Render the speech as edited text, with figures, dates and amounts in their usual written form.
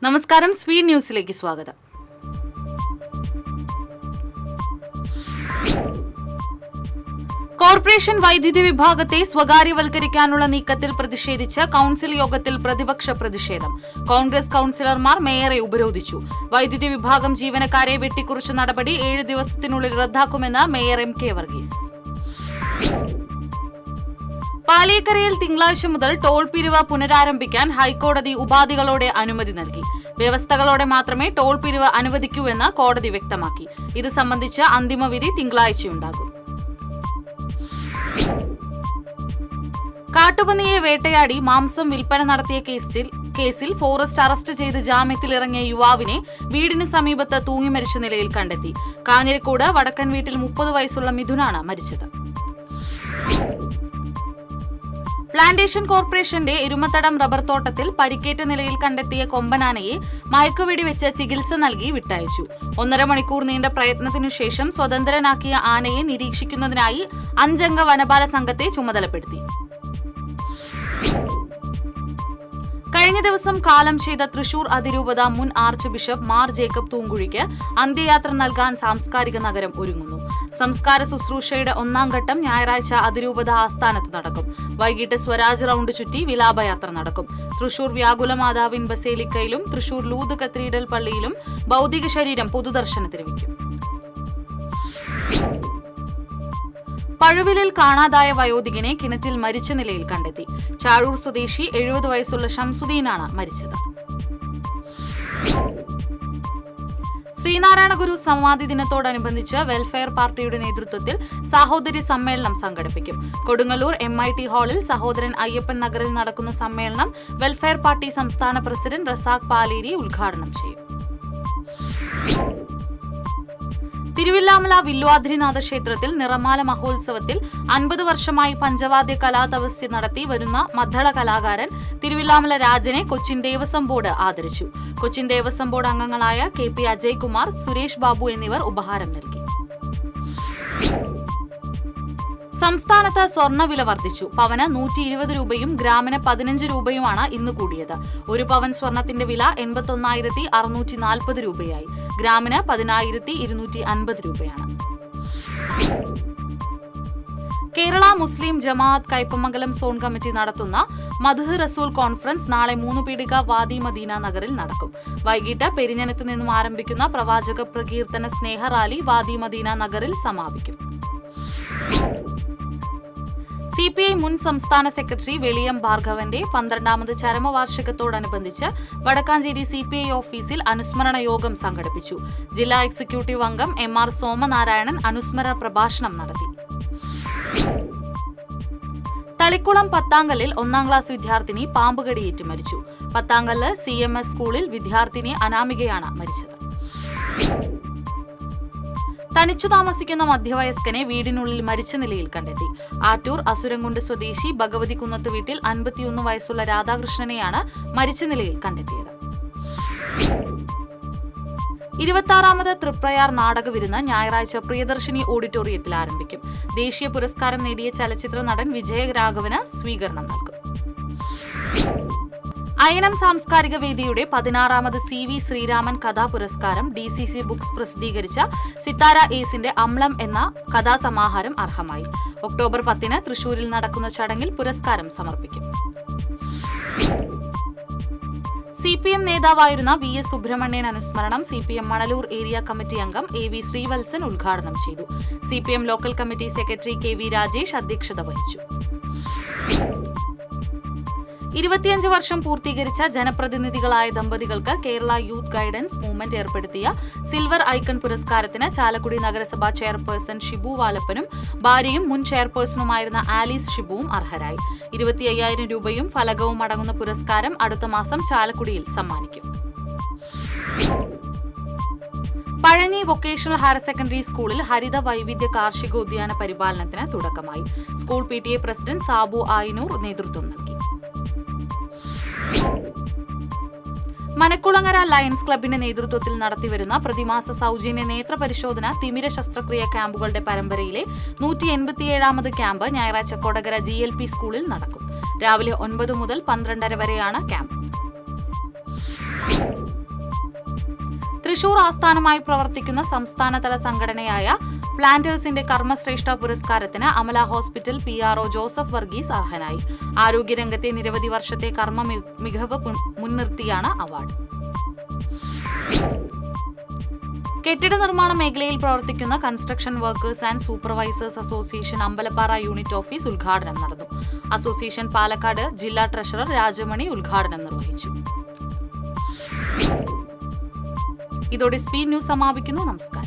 നമസ്കാരം, സ്വീഡ് ന്യൂസിലേക്ക് സ്വാഗതം. കോർപ്പറേഷൻ വൈദ്യുതി വിഭാഗത്തെ സ്വകാര്യവൽക്കരിക്കാനുള്ള നീക്കത്തിൽ പ്രതിഷേധിച്ച് കൌൺസിൽ യോഗത്തിൽ പ്രതിപക്ഷ പ്രതിഷേധം. കോൺഗ്രസ് കൌൺസിലർമാർ മേയറെ ഉപരോധിച്ചു. വൈദ്യുതി വിഭാഗം ജീവനക്കാരെ വെട്ടിക്കുറച്ച നടപടി 7 ദിവസത്തിനുള്ളിൽ റദ്ദാക്കുമെന്ന് മേയർ എം കെ വർഗീസ്. പാലിയക്കരയിൽ തിങ്കളാഴ്ച മുതൽ ടോൾ പിരിവ് പുനരാരംഭിക്കാൻ ഹൈക്കോടതി ഉപാധികളോടെ അനുമതി നൽകി. വ്യവസ്ഥകളോടെ മാത്രമേ ടോൾ പിരിവ് അനുവദിക്കൂവെന്ന് കോടതി വ്യക്തമാക്കി. ഇത് സംബന്ധിച്ച് അന്തിമവിധി തിങ്കളാഴ്ചയുണ്ടാകും. കാട്ടുപന്നിയെ വേട്ടയാടി മാംസം വിൽപ്പന നടത്തിയ കേസിൽ ഫോറസ്റ്റ് അറസ്റ്റ് ചെയ്ത് ജാമ്യത്തിലിറങ്ങിയ യുവാവിനെ വീടിന് സമീപത്ത് തൂങ്ങി മരിച്ച നിലയിൽ കണ്ടെത്തി. കാഞ്ഞിരക്കോട് വടക്കൻ വീട്ടിൽ 30 വയസ്സുള്ള മിഥുനാണ് മരിച്ചത്. പ്ലാന്റേഷൻ കോർപ്പറേഷന്റെ എരുമത്തടം റബ്ബർ തോട്ടത്തിൽ പരിക്കേറ്റ നിലയിൽ കണ്ടെത്തിയ കൊമ്പനാനയെ മയക്കുവെടിവെച്ച് ചികിത്സ നൽകി വിട്ടയച്ചു. 1.5 മണിക്കൂർ നീണ്ട പ്രയത്നത്തിനു ശേഷം സ്വതന്ത്രനാക്കിയ ആനയെ നിരീക്ഷിക്കുന്നതിനായി 5 അംഗ വനപാല സംഘത്തെ ചുമതലപ്പെടുത്തി. കഴിഞ്ഞ ദിവസം കാലം ചെയ്ത തൃശൂർ അതിരൂപത മുൻ ആർച്ച് ബിഷപ്പ് മാർ ജേക്കബ് തൂങ്കുഴിക്ക് അന്ത്യയാത്ര നൽകാൻ സാംസ്കാരിക നഗരം ഒരുങ്ങുന്നു. സംസ്കാര ശുശ്രൂഷയുടെ 1ാം ഘട്ടം ഞായറാഴ്ച അതിരൂപത ആസ്ഥാനത്ത് നടക്കും. വൈകിട്ട് സ്വരാജ് റൌണ്ട് ചുറ്റി വിലാപയാത്ര നടക്കും. തൃശൂർ വ്യാകുല മാതാവിൻ ബസേലിക്കയിലും തൃശൂർ ലൂത് കത്തീഡ്രൽ പള്ളിയിലും ഭൗതിക ശരീരം പൊതുദർശനത്തിന് വയ്ക്കും. പഴുവിലിൽ കാണാതായ വയോധികനെ കിണറ്റിൽ മരിച്ച നിലയിൽ കണ്ടെത്തി. ചാഴൂർ സ്വദേശി 70 വയസ്സുള്ള ഷംസുദ്ദീനാണ് മരിച്ചത്. ശ്രീനാരായണ ഗുരു സംവാദി ദിനത്തോടനുബന്ധിച്ച് വെൽഫെയർ പാർട്ടിയുടെ നേതൃത്വത്തിൽ സഹോദരി സമ്മേളനം സംഘടിപ്പിക്കും. കൊടുങ്ങല്ലൂർ MIT ഹാളിൽ സഹോദരൻ അയ്യപ്പൻ നഗറിൽ നടക്കുന്ന സമ്മേളനം വെൽഫെയർ പാർട്ടി സംസ്ഥാന പ്രസിഡന്റ് റസാഖ് പാലേരി ഉദ്ഘാടനം ചെയ്യും. തിരുവില്ലാമല വില്വാദ്രിനാഥ ക്ഷേത്രത്തിൽ നിറമാല മഹോത്സവത്തിൽ 50 വർഷമായി പഞ്ചവാദ്യ കലാതപസ്യ നടത്തി വരുന്ന മദ്ദള കലാകാരൻ തിരുവില്ലാമല രാജനെ കൊച്ചിൻ ദേവസ്വം ബോർഡ് ആദരിച്ചു. കൊച്ചിൻ ദേവസ്വം ബോർഡ് അംഗങ്ങളായ KP അജയ്കുമാർ, സുരേഷ് ബാബു എന്നിവർ ഉപഹാരം നൽകി. സംസ്ഥാനത്ത് സ്വർണ്ണവില വർദ്ധിച്ചു. പവന് 120 രൂപയും ഗ്രാമിന് 15 രൂപയുമാണ് ഇന്ന് കൂടിയത്. 1 പവൻ സ്വർണത്തിന്റെ വില 81,640 രൂപയായി. ഗ്രാമിന് 10,250 രൂപയാണ്. കേരള മുസ്ലിം ജമാഅത്ത് കയ്പമംഗലം സോൺ കമ്മിറ്റി നടത്തുന്ന മദ്ഹ് റസൂൽ കോൺഫറൻസ് നാളെ 3 പീടിക വാദി മദീന നഗറിൽ നടക്കും. വൈകിട്ട് പെരിഞ്ഞനത്ത് നിന്നും ആരംഭിക്കുന്ന പ്രവാചക പ്രകീർത്തന സ്നേഹ റാലി വാദി മദീന നഗറിൽ സമാപിക്കും. CPI മുൻ സംസ്ഥാന സെക്രട്ടറി വെളിയം ഭാർഗവന്റെ 12ാമത് ചരമവാർഷികത്തോടനുബന്ധിച്ച് വടക്കാഞ്ചേരി CPI ഓഫീസിൽ അനുസ്മരണ യോഗം സംഘടിപ്പിച്ചു. ജില്ലാ എക്സിക്യൂട്ടീവ് അംഗം MR സോമനാരായണൻ അനുസ്മരണ പ്രഭാഷണം നടത്തി. തളിക്കുളം പത്താങ്കല്ലിൽ 1ാം ക്ലാസ് വിദ്യാർത്ഥിനി പാമ്പുകടിയേറ്റ് മരിച്ചു. പത്താങ്കല്ല് CMS സ്കൂളിൽ വിദ്യാർത്ഥിനി അനാമികയാണ് മരിച്ചത്. തനിച്ചു താമസിക്കുന്ന മധ്യവയസ്കനെ വീടിനുള്ളിൽ മരിച്ച നിലയിൽ കണ്ടെത്തി. ആറ്റൂർ അസുരംകുണ്ട് സ്വദേശി ഭഗവതി കുന്നത്ത് വീട്ടിൽ 51 വയസ്സുള്ള രാധാകൃഷ്ണനെയാണ് മരിച്ച നിലയിൽ കണ്ടെത്തിയത്. 26ാമത് തൃപ്രയാർ നാടകവിരുന്ന് ഞായറാഴ്ച പ്രിയദർശിനി ഓഡിറ്റോറിയത്തിൽ ആരംഭിക്കും. ദേശീയ പുരസ്കാരം നേടിയ ചലച്ചിത്ര നടൻ വിജയരാഘവന് സ്വീകരണം നൽകും. അയനം സാംസ്കാരിക വേദിയുടെ 16ാമത് CV ശ്രീരാമൻ കഥാ പുരസ്കാരം DCC ബുക്സ് പ്രസിദ്ധീകരിച്ച സിത്താര ഏസിന്റെ അമ്ലം എന്ന കഥാസമാഹാരം അർഹമായി. ഒക്ടോബർ 10 തൃശൂരിൽ നടക്കുന്ന ചടങ്ങിൽ പുരസ്കാരം സമർപ്പിക്കും. CPM നേതാവായിരുന്ന VS സുബ്രഹ്മണ്യൻ അനുസ്മരണം CPM മണലൂർ ഏരിയ കമ്മിറ്റി അംഗം AV ശ്രീവത്സൻ ഉദ്ഘാടനം ചെയ്തു. CPM local committee secretary KV Rajesh അധ്യക്ഷത വഹിച്ചു. 25 വർഷം പൂർത്തീകരിച്ച ജനപ്രതിനിധികളായ ദമ്പതികൾക്ക് കേരള യൂത്ത് ഗൈഡൻസ് മൂവ്മെന്റ് ഏർപ്പെടുത്തിയ സിൽവർ ഐക്കൺ പുരസ്കാരത്തിന് ചാലക്കുടി നഗരസഭാ ചെയർപേഴ്സൺ ഷിബു വാലപ്പനും ഭാര്യയും മുൻ ചെയർപേഴ്സണുമായിരുന്ന ആലീസ് ഷിബുവും അർഹരായി. 25,000 രൂപയും ഫലകവും അടങ്ങുന്ന പുരസ്കാരം അടുത്ത മാസം ചാലക്കുടിയിൽ സമ്മാനിക്കും. പഴഞ്ഞി വൊക്കേഷണൽ ഹയർ സെക്കൻഡറി സ്കൂളിൽ ഹരിത വൈവിധ്യ കാർഷികോദ്യാന പരിപാലനത്തിന് തുടക്കമായി. സ്കൂൾ PTA പ്രസിഡന്റ് സാബു ആയിനൂർ നേതൃത്വം നൽകി. മനക്കുളങ്ങര ലയൺസ് ക്ലബിന്റെ നേതൃത്വത്തിൽ നടത്തിവരുന്ന പ്രതിമാസ സൗജന്യ നേത്ര പരിശോധന തിമിര ശസ്ത്രക്രിയ ക്യാമ്പുകളുടെ പരമ്പരയിലെ 187ാമത് ക്യാമ്പ് ഞായറാഴ്ച കൊടകര GLP സ്കൂളിൽ നടക്കും. രാവിലെ 9 മുതൽ 12:30 വരെയാണ് ക്യാമ്പ്. തൃശൂർ ആസ്ഥാനമായി പ്രവർത്തിക്കുന്ന സംസ്ഥാനതല സംഘടനയായ പ്ലാന്റേഴ്സിന്റെ കർമ്മശ്രേഷ്ഠ പുരസ്കാരത്തിന് Amala hospital PRO Joseph Varghese അർഹനായി. ആരോഗ്യരംഗത്തെ നിരവധി വർഷത്തെ കർമ്മ മികവ് മുൻനിർത്തിയാണ് അവാർഡ്. കെട്ടിട നിർമ്മാണ മേഖലയിൽ പ്രവർത്തിക്കുന്ന construction workers and supervisors association Ambalappara unit office ഉദ്ഘാടനം നടന്നു. അസോസിയേഷൻ പാലക്കാട് ജില്ലാ ട്രഷറർ രാജമണി ഉദ്ഘാടനം നിർവഹിച്ചു. ഇതോടെ സ്പീഡ് ന്യൂസ് സമാപിക്കുന്നു. നമസ്കാരം.